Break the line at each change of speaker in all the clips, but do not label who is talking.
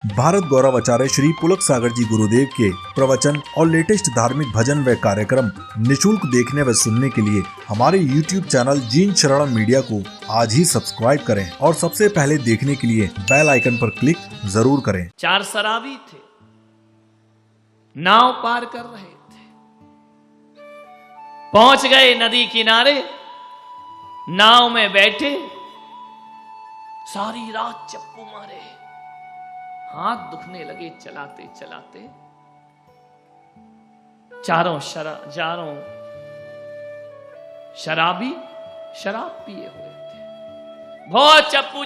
भारत गौरव आचार्य श्री पुलक सागर जी गुरुदेव के प्रवचन और लेटेस्ट धार्मिक भजन व कार्यक्रम निशुल्क देखने व सुनने के लिए हमारे YouTube चैनल जीन शरणम मीडिया को आज ही सब्सक्राइब करें और सबसे पहले देखने के लिए बेल आइकन पर क्लिक जरूर करें।
4 शराबी थे, नाव पार कर रहे थे, पहुंच गए नदी किनारे, नाव में बैठे, सारी रात चप्पू मारे, हाथ दुखने लगे चलाते चलाते। चारों शराबी शराब पिए हुए थे। बहुत चप्पू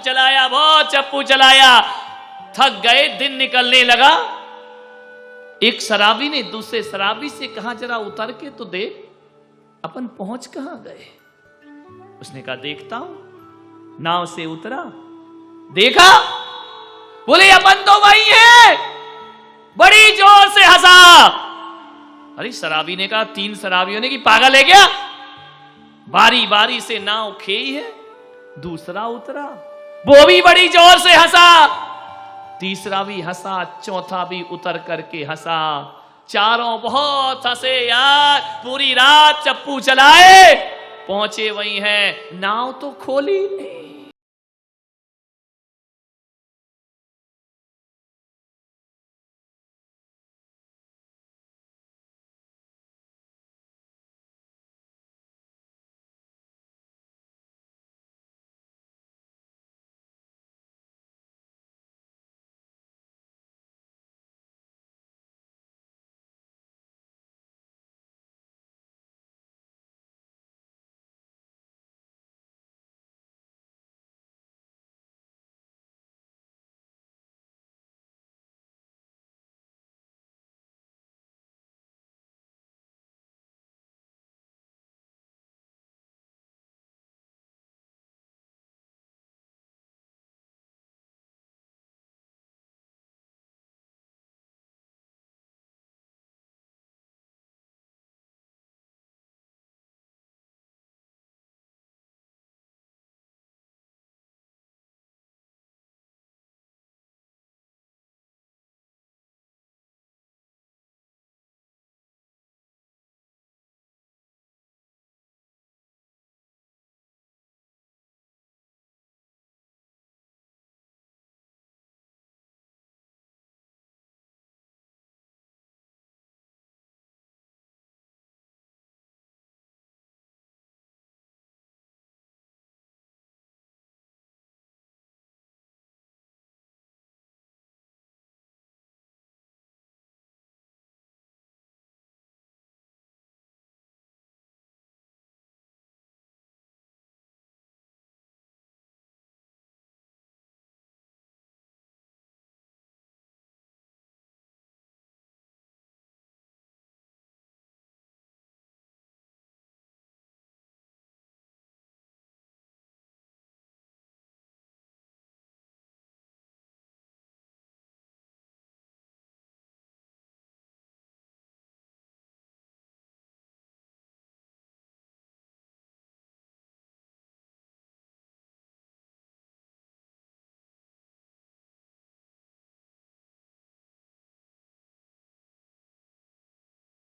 चलाया, थक गए, दिन निकलने लगा। एक शराबी ने दूसरे शराबी से कहा, जरा उतर के तो देख अपन पहुंच कहां गए। उसने कहा, देखता हूं। नाव से उतरा, देखा, बोले अपन तो वही है। बड़ी जोर से हंसा। अरे शराबी ने कहा, 3 शराबियों ने कि पागल है क्या, बारी बारी से नाव खेई है। दूसरा उतरा, वो भी बड़ी जोर से हंसा। तीसरा भी हंसा, चौथा भी उतर करके हंसा। चारों बहुत हंसे यार, पूरी रात चप्पू चलाए, पहुंचे वही हैं, नाव तो खोली नहीं।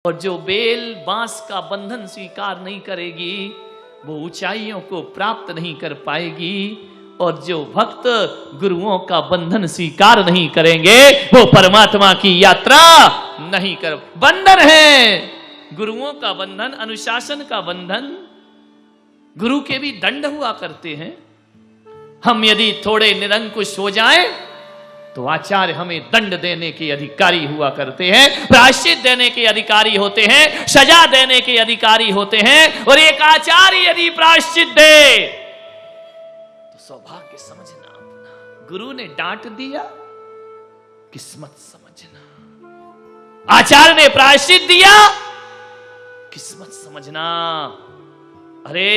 और जो बेल बांस का बंधन स्वीकार नहीं करेगी, वो ऊंचाइयों को प्राप्त नहीं कर पाएगी। और जो भक्त गुरुओं का बंधन स्वीकार नहीं करेंगे, वो परमात्मा की यात्रा नहीं कर। बंधन है गुरुओं का बंधन, अनुशासन का बंधन। गुरु के भी दंड हुआ करते हैं। हम यदि थोड़े निरंकुश हो जाएं, तो आचार्य हमें दंड देने के अधिकारी हुआ करते हैं, प्रायश्चित देने के अधिकारी होते हैं, सजा देने के अधिकारी होते हैं। और एक आचार्य यदि प्रायश्चित दे, तो सौभाग्य समझना अपना। गुरु ने डांट दिया, किस्मत समझना। आचार्य ने प्रायश्चित दिया, किस्मत समझना। अरे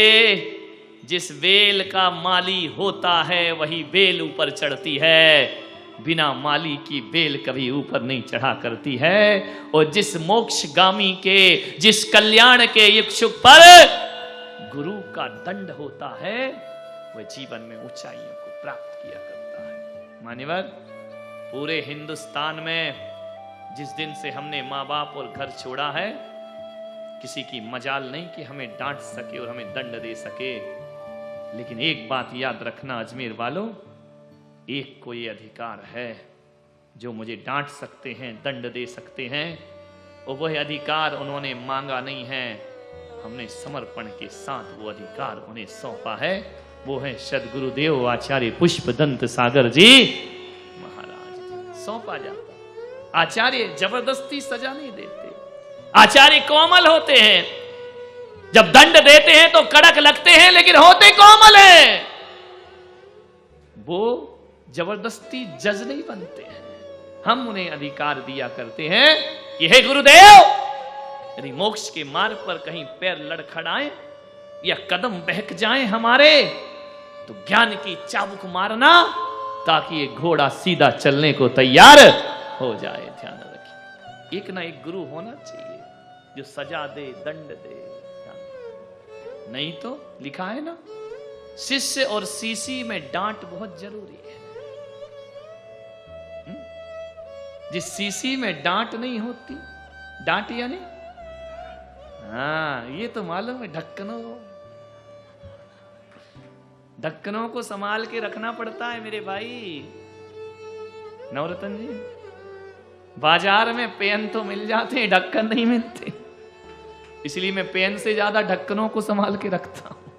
जिस बेल का माली होता है, वही बेल ऊपर चढ़ती है। बिना माली की बेल कभी ऊपर नहीं चढ़ा करती है। और जिस मोक्षगामी के, जिस कल्याण के इच्छुक पर गुरु का दंड होता है, वह जीवन में ऊंचाइयों को प्राप्त किया करता है। मान्यवर, पूरे हिंदुस्तान में जिस दिन से हमने माँ बाप और घर छोड़ा है, किसी की मजाल नहीं कि हमें डांट सके और हमें दंड दे सके। लेकिन एक बात याद रखना अजमेर वालों, एक को ये अधिकार है जो मुझे डांट सकते हैं, दंड दे सकते हैं, और वह अधिकार उन्होंने मांगा नहीं है, हमने समर्पण के साथ वो अधिकार उन्हें सौंपा है। वो है सदगुरुदेव आचार्य पुष्पदंत सागर जी महाराज। सौंपा जाता। आचार्य जबरदस्ती सजा नहीं देते, आचार्य कोमल होते हैं। जब दंड देते हैं तो कड़क लगते हैं, लेकिन होते कोमल हैं। वो जबरदस्ती जज नहीं बनते हैं। हम उन्हें अधिकार दिया करते हैं कि हे गुरुदेव, यदि मोक्ष के मार्ग पर कहीं पैर लड़खड़ाएं या कदम बहक जाएं हमारे, तो ज्ञान की चाबुक मारना ताकि ये घोड़ा सीधा चलने को तैयार हो जाए। ध्यान रखिए, एक ना एक गुरु होना चाहिए जो सजा दे, दंड दे। नहीं तो लिखा है ना, शिष्य और सीसी में डांट बहुत जरूरी है। जिस सीसी में डांट नहीं होती, डांट यानी, हाँ ये तो मालूम है, ढक्कनों को संभाल के रखना पड़ता है मेरे भाई नवरत्न जी। बाजार में पेन तो मिल जाते हैं, ढक्कन नहीं मिलते, इसलिए मैं पेन से ज्यादा ढक्कनों को संभाल के रखता हूं।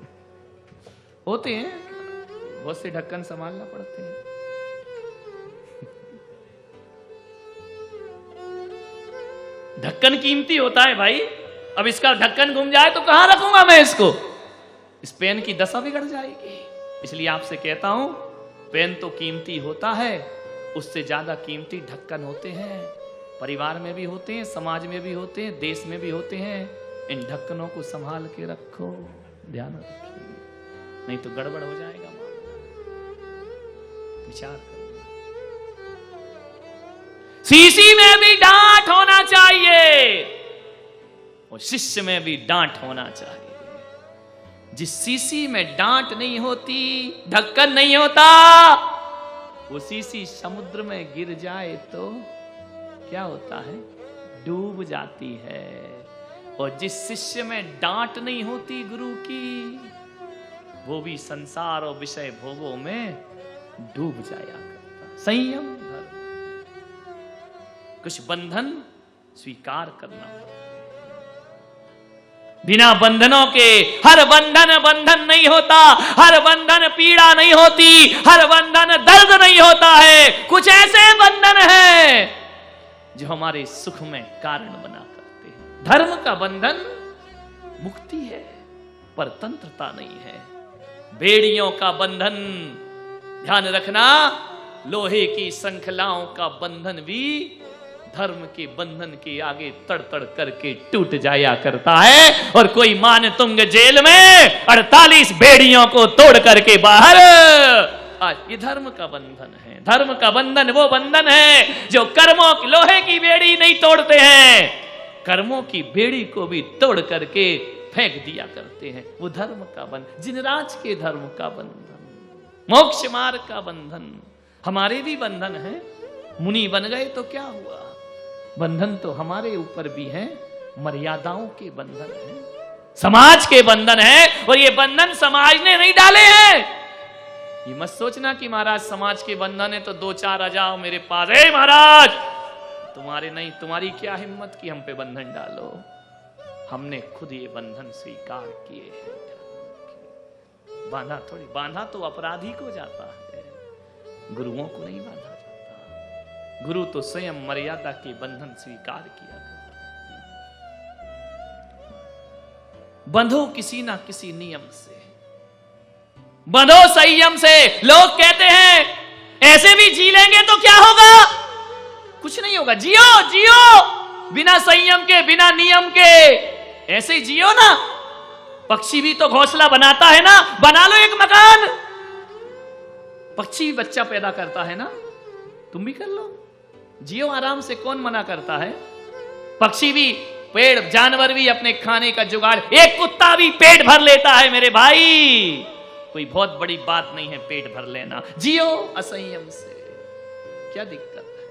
होते हैं बहुत से ढक्कन संभालना पड़ते हैं। ढक्कन कीमती होता है भाई। अब इसका ढक्कन घूम जाए तो कहां रखूंगा मैं इसको? इस पेन की दशा बिगड़ जाएगी। इसलिए आपसे कहता हूं, पेन तो कीमती होता है, उससे ज्यादा कीमती ढक्कन होते हैं। परिवार में भी होते हैं, समाज में भी होते हैं, देश में भी होते हैं। इन ढक्कनों को संभाल के रखो, ध्यान रखिए, नहीं तो गड़बड़ हो जाएगा मामला। विचार करो। सीसी में भी डांट होना चाहिए और शिष्य में भी डांट होना चाहिए। जिस सीसी में डांट नहीं होती, ढक्कन नहीं होता, वो सीसी समुद्र में गिर जाए तो क्या होता है? डूब जाती है। और जिस शिष्य में डांट नहीं होती गुरु की, वो भी संसार और विषय भोगों में डूब जाया करता। संयम धर्म, कुछ बंधन स्वीकार करना पड़ता। बिना बंधनों के, हर बंधन बंधन नहीं होता, हर बंधन पीड़ा नहीं होती, हर बंधन दर्द नहीं होता है। कुछ ऐसे बंधन हैं जो हमारे सुख में कारण बना करते हैं। धर्म का बंधन मुक्ति है, परतंत्रता नहीं है। बेड़ियों का बंधन, ध्यान रखना, लोहे की श्रृंखलाओं का बंधन भी धर्म के बंधन के आगे तड़ तड़ करके टूट जाया करता है। और कोई मान तुंग जेल में 48 बेड़ियों को तोड़ करके बाहर। आज ये धर्म का बंधन है। धर्म का बंधन वो बंधन है जो कर्मों की, लोहे की बेड़ी नहीं तोड़ते हैं, कर्मों की बेड़ी को भी तोड़ करके फेंक दिया करते हैं। वो धर्म का बंधन, जिनराज के धर्म का बंधन, मोक्ष मार्ग का बंधन। हमारे भी बंधन है। मुनि बन गए तो क्या हुआ? बंधन तो हमारे ऊपर भी है। मर्यादाओं के बंधन है, समाज के बंधन है, और ये बंधन समाज ने नहीं डाले हैं। ये मत सोचना कि महाराज समाज के बंधन है तो 2-4 आ जाओ मेरे पास, हे महाराज तुम्हारे नहीं, तुम्हारी क्या हिम्मत कि हम पे बंधन डालो। हमने खुद ये बंधन स्वीकार किए हैं। बांधा थोड़ी, बांधा तो अपराधी को जाता है, गुरुओं को नहीं बांधा जाता। गुरु तो स्वयं मर्यादा के बंधन स्वीकार किया करते। बंधो किसी ना किसी नियम से, बंधो संयम से। लोग कहते हैं ऐसे भी जी लेंगे तो क्या होगा? कुछ नहीं होगा। जियो जियो बिना संयम के, बिना नियम के, ऐसे ही जियो ना। पक्षी भी तो घोंसला बनाता है ना, बना लो एक मकान। पक्षी बच्चा पैदा करता है ना, तुम भी कर लो, जियो आराम से। कौन मना करता है? पक्षी भी, पेड़, जानवर भी अपने खाने का जुगाड़, एक कुत्ता भी पेट भर लेता है मेरे भाई। कोई बहुत बड़ी बात नहीं है पेट भर लेना। जियो असंयम से, क्या दिक्कत है?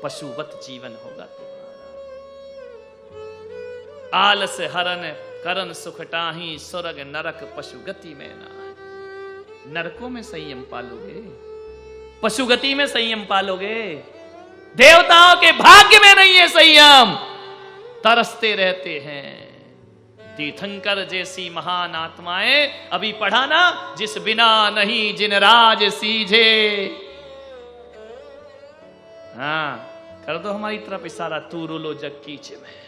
पशुवत जीवन होगा तुम्हारा। आलस हरन करन सुखटाही, स्वर्ग नरक पशु गति में ना। नरकों में संयम पालोगे, पशुगति में संयम पालोगे। देवताओं के भाग्य में नहीं है संयम, तरसते रहते हैं। तीर्थंकर जैसी महान आत्माएं, अभी पढ़ा ना, जिस बिना नहीं जिन राज सीझे। हाँ, कर दो हमारी तरफ इशारा, तू रोलो जग कीच में।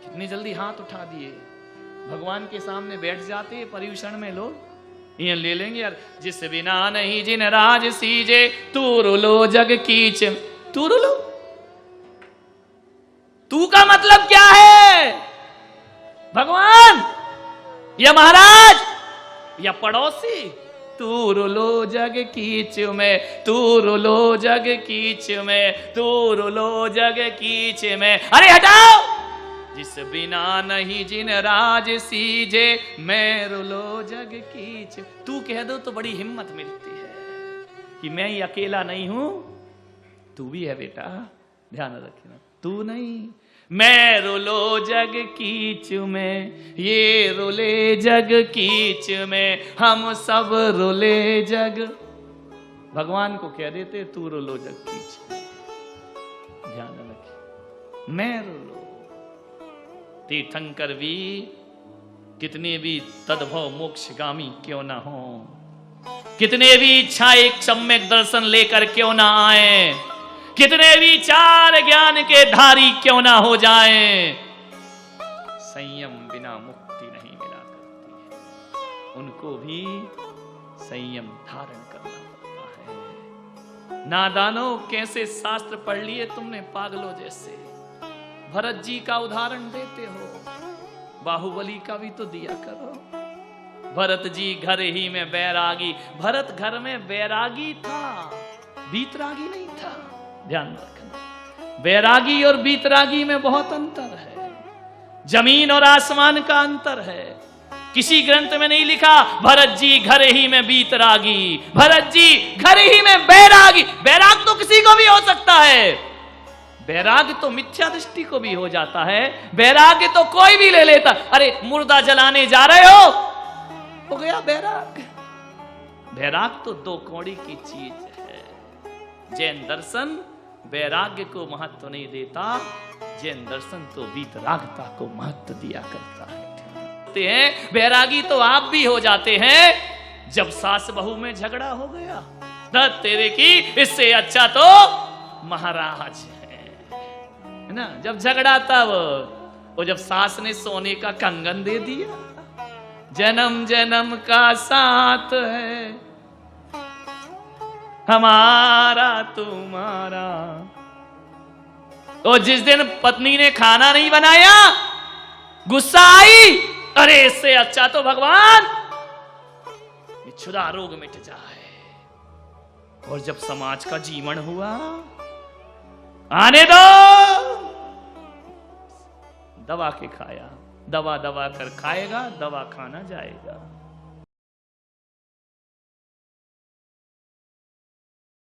कितनी जल्दी हाथ उठा दिए, भगवान के सामने बैठ जाते पर्यूषण में लोग, ये ले लेंगे यार। जिस बिना नहीं जिन राज सीजे, तू रोलो जग कीच। तू रोलो, तू का मतलब क्या है? भगवान या महाराज या पड़ोसी? तू रोलो जग कीच में, तू रोलो जग कीच में, तू रोलो जग कीच में। अरे हटाओ! जिस बिना नहीं जिन राज सीजे, मैं रोलो जग कीच। तू कह दो तो बड़ी हिम्मत मिलती है कि मैं ही अकेला नहीं हूं, तू भी है बेटा, ध्यान रखना। तू नहीं, मैं रोलो जग कीच में, ये रोले जग कीच में, हम सब रोले जग। भगवान को कह देते तू रोलो जग कीच, ध्यान रखिए, मैं रोलो। तीर्थंकर भी कितने भी तद्भव मोक्षगामी क्यों ना हो, कितने भी इच्छा एक सम्यक दर्शन लेकर क्यों ना आए, कितने भी चार ज्ञान के धारी क्यों ना हो जाएं, संयम बिना मुक्ति नहीं मिला करती है। उनको भी संयम धारण करना पड़ता है। नादानो, कैसे शास्त्र पढ़ लिए तुमने पागलों जैसे। भरत जी का उदाहरण देते हो, बाहुबली का भी तो दिया करो। भरत जी घर ही में बैरागी, भरत घर में बैरागी था, बीतरागी नहीं था, ध्यान रखना। बैरागी और बीतरागी में बहुत अंतर है, जमीन और आसमान का अंतर है। किसी ग्रंथ में नहीं लिखा भरत जी घर ही में बीतरागी, भरत जी घर ही में बैरागी। बैराग तो किसी को भी हो सकता है, बैराग तो मिथ्या दृष्टि को भी हो जाता है, बैराग तो कोई भी ले लेता। अरे मुर्दा जलाने जा रहे हो गया बैराग। बैराग तो दो कौड़ी की चीज है। जैन दर्शन वैराग्य को महत्व नहीं देता, जैन दर्शन तो वीतरागता को महत्व दिया करता है। बैरागी तो आप भी हो जाते हैं जब सास बहू में झगड़ा हो गया, तेरे की इससे अच्छा तो महाराज है ना। जब झगड़ा तब वो जब सास ने सोने का कंगन दे दिया, जन्म जन्म का साथ है हमारा तुम्हारा। तो जिस दिन पत्नी ने खाना नहीं बनाया, गुस्सा आई, अरे इससे अच्छा तो भगवान ये क्षुधा रोग मिट जाए। और जब समाज का जीवन हुआ, आने दो, दबा के खाया, दबा दबा कर खाएगा, दबा खाना जाएगा।